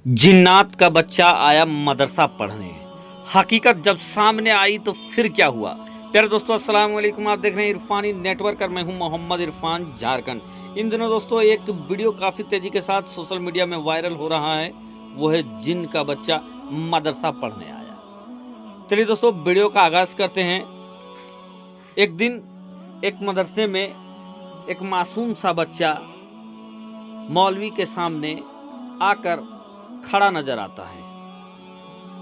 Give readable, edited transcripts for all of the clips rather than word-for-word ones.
जिन्नात का बच्चा आया मदरसा पढ़ने। हकीकत जब सामने आई तो फिर क्या हुआ। प्यारे दोस्तों, अस्सलाम वालेकुम। आप देख रहे हैं इरफानी नेटवर्क और मैं हूं मोहम्मद इरफान झारखंड। इन दिनों दोस्तों एक वीडियो काफ़ी तेज़ी के साथ सोशल मीडिया में वायरल हो रहा है। वो है जिन का बच्चा मदरसा पढ़ने आया। चलिए दोस्तों, वीडियो का आगाज़ करते हैं। एक दिन एक मदरसे में एक मासूम सा बच्चा मौलवी के सामने आकर खड़ा नजर आता है।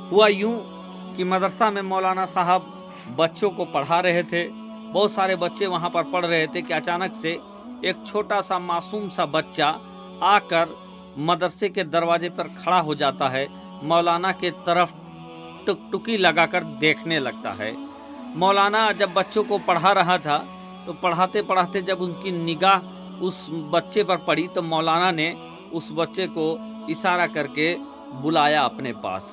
हुआ यूं कि मदरसा में मौलाना साहब बच्चों को पढ़ा रहे थे। बहुत सारे बच्चे वहां पर पढ़ रहे थे कि अचानक से एक छोटा सा मासूम सा बच्चा आकर मदरसे के दरवाजे पर खड़ा हो जाता है। मौलाना के तरफ टुकटुकी लगाकर देखने लगता है। मौलाना जब बच्चों को पढ़ा रहा था तो पढ़ाते पढ़ाते जब उनकी निगाह उस बच्चे पर पड़ी तो मौलाना ने उस बच्चे को इशारा करके बुलाया अपने पास।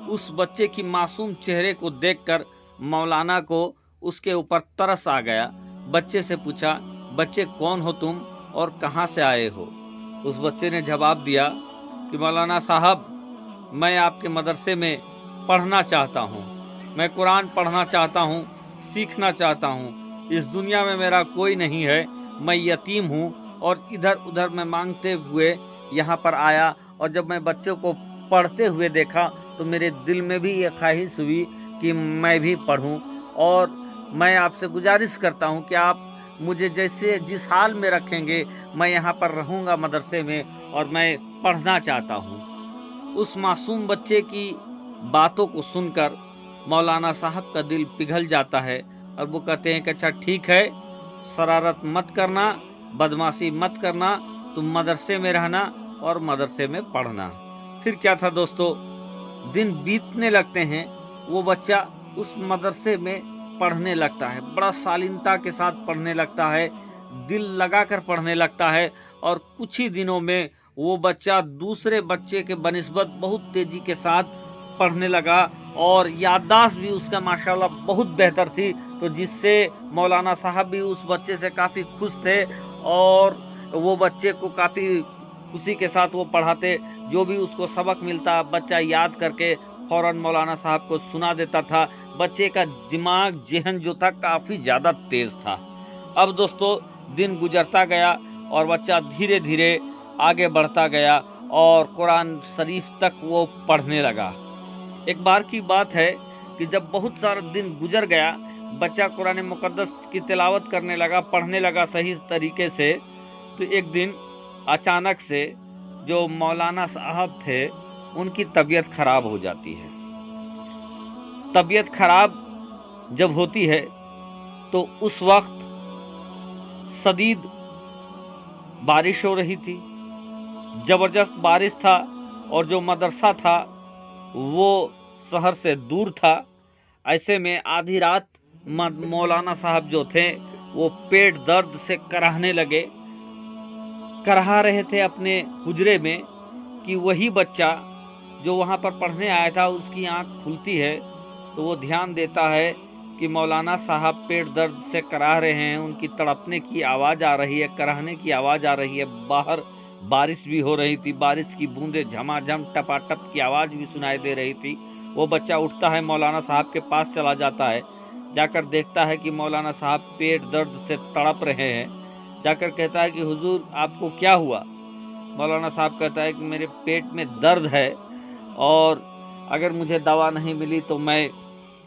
उस बच्चे की मासूम चेहरे को देखकर मौलाना को उसके ऊपर तरस आ गया। बच्चे से पूछा, बच्चे कौन हो तुम और कहाँ से आए हो? उस बच्चे ने जवाब दिया कि मौलाना साहब, मैं आपके मदरसे में पढ़ना चाहता हूँ, मैं कुरान पढ़ना चाहता हूँ, सीखना चाहता हूँ। इस दुनिया में मेरा कोई नहीं है, मैं यतीम हूँ और इधर उधर मैं मांगते हुए यहाँ पर आया और जब मैं बच्चों को पढ़ते हुए देखा तो मेरे दिल में भी ये ख्वाहिश हुई कि मैं भी पढ़ूं। और मैं आपसे गुजारिश करता हूं कि आप मुझे जैसे जिस हाल में रखेंगे मैं यहाँ पर रहूँगा मदरसे में और मैं पढ़ना चाहता हूँ। उस मासूम बच्चे की बातों को सुनकर मौलाना साहब का दिल पिघल जाता है और वो कहते हैं कि अच्छा ठीक है, शरारत मत करना, बदमाशी मत करना, तुम मदरसे में रहना और मदरसे में पढ़ना। फिर क्या था दोस्तों, दिन बीतने लगते हैं। वो बच्चा उस मदरसे में पढ़ने लगता है, बड़ा शालीनता के साथ पढ़ने लगता है, दिल लगाकर पढ़ने लगता है और कुछ ही दिनों में वो बच्चा दूसरे बच्चे के बनिस्बत बहुत तेजी के साथ पढ़ने लगा और याददाश्त भी उसका माशाल्लाह बहुत बेहतर थी। तो जिससे मौलाना साहब भी उस बच्चे से काफ़ी खुश थे और वो बच्चे को काफ़ी खुशी के साथ वो पढ़ाते। जो भी उसको सबक मिलता बच्चा याद करके फौरन मौलाना साहब को सुना देता था। बच्चे का दिमाग जहन जो था काफ़ी ज़्यादा तेज़ था। अब दोस्तों दिन गुजरता गया और बच्चा धीरे धीरे आगे बढ़ता गया और कुरान शरीफ तक वो पढ़ने लगा। एक बार की बात है कि जब बहुत सारा दिन गुजर गया, बच्चा कुरान मुकद्दस की तिलावत करने लगा, पढ़ने लगा सही तरीके से। तो एक दिन अचानक से जो मौलाना साहब थे उनकी तबीयत खराब हो जाती है। तबीयत खराब जब होती है तो उस वक्त शदीद बारिश हो रही थी, ज़बरदस्त बारिश था और जो मदरसा था वो शहर से दूर था। ऐसे में आधी रात मौलाना साहब जो थे वो पेट दर्द से कराहने लगे। कराह रहे थे अपने हुजरे में कि वही बच्चा जो वहाँ पर पढ़ने आया था उसकी आंख खुलती है तो वो ध्यान देता है कि मौलाना साहब पेट दर्द से कराह रहे हैं, उनकी तड़पने की आवाज़ आ रही है, कराहने की आवाज़ आ रही है। बाहर बारिश भी हो रही थी, बारिश की बूंदें झमाझम टपाटप की आवाज़ भी सुनाई दे रही थी। वो बच्चा उठता है, मौलाना साहब के पास चला जाता है, जाकर देखता है कि मौलाना साहब पेट दर्द से तड़प रहे हैं। जाकर कहता है कि हुजूर आपको क्या हुआ? मौलाना साहब कहता है कि मेरे पेट में दर्द है और अगर मुझे दवा नहीं मिली तो मैं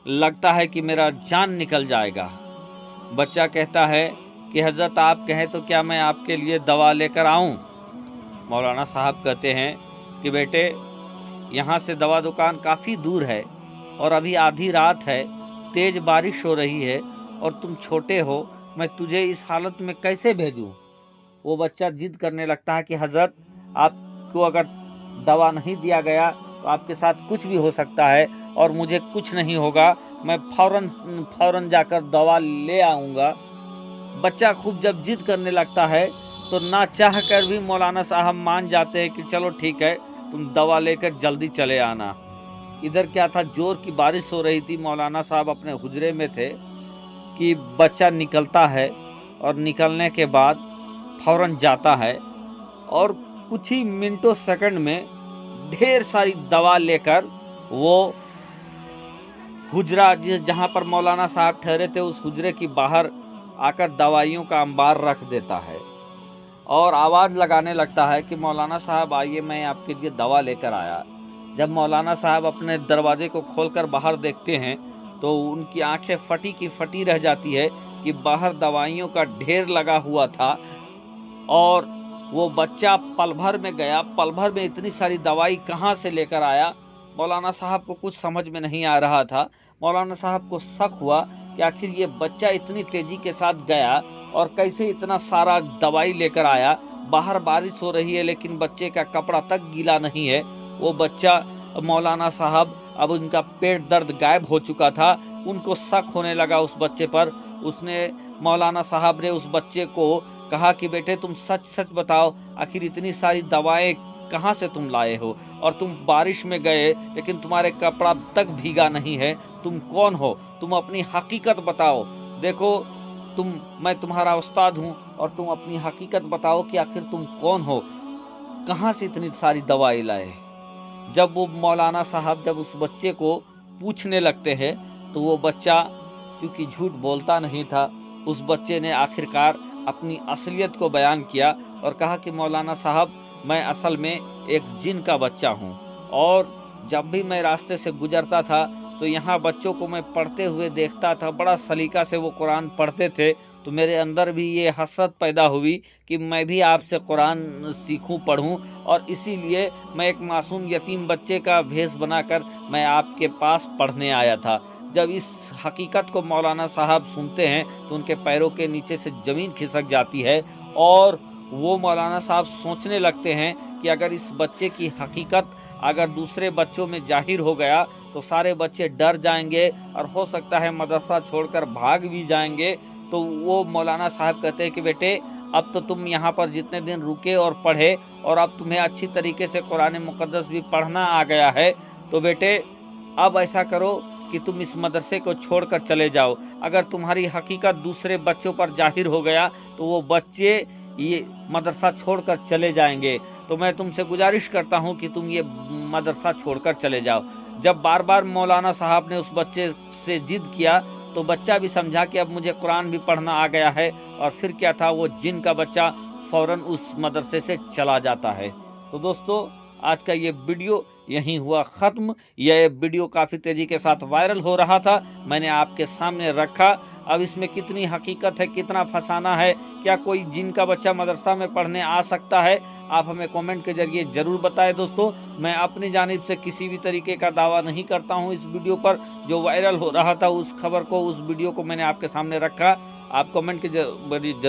लगता है कि मेरा जान निकल जाएगा। बच्चा कहता है कि हज़रत आप कहें तो क्या मैं आपके लिए दवा लेकर आऊं? मौलाना साहब कहते हैं कि बेटे, यहाँ से दवा दुकान काफ़ी दूर है और अभी आधी रात है, तेज़ बारिश हो रही है और तुम छोटे हो, मैं तुझे इस हालत में कैसे भेजूं? वो बच्चा जिद करने लगता है कि हज़रत आपको अगर दवा नहीं दिया गया तो आपके साथ कुछ भी हो सकता है और मुझे कुछ नहीं होगा, मैं फ़ौरन जाकर दवा ले आऊँगा। बच्चा खूब जब जिद करने लगता है तो ना चाह कर भी मौलाना साहब मान जाते हैं कि चलो ठीक है, तुम दवा लेकर जल्दी चले आना। इधर क्या था, जोर की बारिश हो रही थी, मौलाना साहब अपने हुजरे में थे कि बच्चा निकलता है और निकलने के बाद फ़ौरन जाता है और कुछ ही मिनटों सेकंड में ढेर सारी दवा लेकर वो हुजरा जहाँ पर मौलाना साहब ठहरे थे उस हुजरे की बाहर आकर दवाइयों का अंबार रख देता है और आवाज़ लगाने लगता है कि मौलाना साहब आइए, मैं आपके लिए दवा लेकर आया। जब मौलाना साहब अपने दरवाजे को खोलकर बाहर देखते हैं तो उनकी आंखें फटी की फटी रह जाती है कि बाहर दवाइयों का ढेर लगा हुआ था और वो बच्चा पल भर में गया, पल भर में इतनी सारी दवाई कहाँ से लेकर आया। मौलाना साहब को कुछ समझ में नहीं आ रहा था। मौलाना साहब को शक हुआ कि आखिर ये बच्चा इतनी तेजी के साथ गया और कैसे इतना सारा दवाई लेकर आया। बाहर बारिश हो रही है लेकिन बच्चे का कपड़ा तक गीला नहीं है। वो बच्चा मौलाना साहब, अब उनका पेट दर्द गायब हो चुका था। उनको शक होने लगा उस बच्चे पर। उसने मौलाना साहब ने उस बच्चे को कहा कि बेटे तुम सच सच बताओ, आखिर इतनी सारी दवाएं कहाँ से तुम लाए हो और तुम बारिश में गए लेकिन तुम्हारे कपड़ा तक भीगा नहीं है। तुम कौन हो? तुम अपनी हकीकत बताओ। देखो मैं तुम्हारा उस्ताद हूँ और तुम अपनी हकीकत बताओ कि आखिर तुम कौन हो, कहाँ से इतनी सारी दवाई लाए। जब वो मौलाना साहब जब उस बच्चे को पूछने लगते हैं तो वो बच्चा क्योंकि झूठ बोलता नहीं था, उस बच्चे ने आखिरकार अपनी असलियत को बयान किया और कहा कि मौलाना साहब मैं असल में एक जिन का बच्चा हूँ और जब भी मैं रास्ते से गुजरता था तो यहाँ बच्चों को मैं पढ़ते हुए देखता था, बड़ा सलीका से वो कुरान पढ़ते थे, तो मेरे अंदर भी ये हसरत पैदा हुई कि मैं भी आपसे कुरान सीखूं पढ़ूं और इसीलिए मैं एक मासूम यतीम बच्चे का भेष बनाकर मैं आपके पास पढ़ने आया था। जब इस हकीकत को मौलाना साहब सुनते हैं तो उनके पैरों के नीचे से ज़मीन खिसक जाती है और वो मौलाना साहब सोचने लगते हैं कि अगर इस बच्चे की हकीकत अगर दूसरे बच्चों में जाहिर हो गया तो सारे बच्चे डर जाएंगे और हो सकता है मदरसा छोड़कर भाग भी जाएंगे। तो वो मौलाना साहब कहते हैं कि बेटे अब तो तुम यहाँ पर जितने दिन रुके और पढ़े और अब तुम्हें अच्छी तरीके से कुरान मुक़द्दस भी पढ़ना आ गया है, तो बेटे अब ऐसा करो कि तुम इस मदरसे को छोड़कर चले जाओ। अगर तुम्हारी हकीकत दूसरे बच्चों पर जाहिर हो गया तो वो बच्चे ये मदरसा छोड़कर चले जाएंगे। तो मैं तुमसे गुजारिश करता हूँ कि तुम ये मदरसा छोड़कर चले जाओ। जब बार बार मौलाना साहब ने उस बच्चे से जिद किया तो बच्चा भी समझा कि अब मुझे कुरान भी पढ़ना आ गया है और फिर क्या था, वो जिन का बच्चा फौरन उस मदरसे से चला जाता है। तो दोस्तों आज का ये वीडियो यहीं हुआ ख़त्म। यह वीडियो काफ़ी तेज़ी के साथ वायरल हो रहा था, मैंने आपके सामने रखा। अब इसमें कितनी हकीकत है, कितना फसाना है, क्या कोई जिन का बच्चा मदरसा में पढ़ने आ सकता है, आप हमें कमेंट के जरिए ज़रूर बताएं। दोस्तों मैं अपनी जानिब से किसी भी तरीके का दावा नहीं करता हूं। इस वीडियो पर जो वायरल हो रहा था उस खबर को, उस वीडियो को मैंने आपके सामने रखा। आप कमेंट के जरिए ज़रूर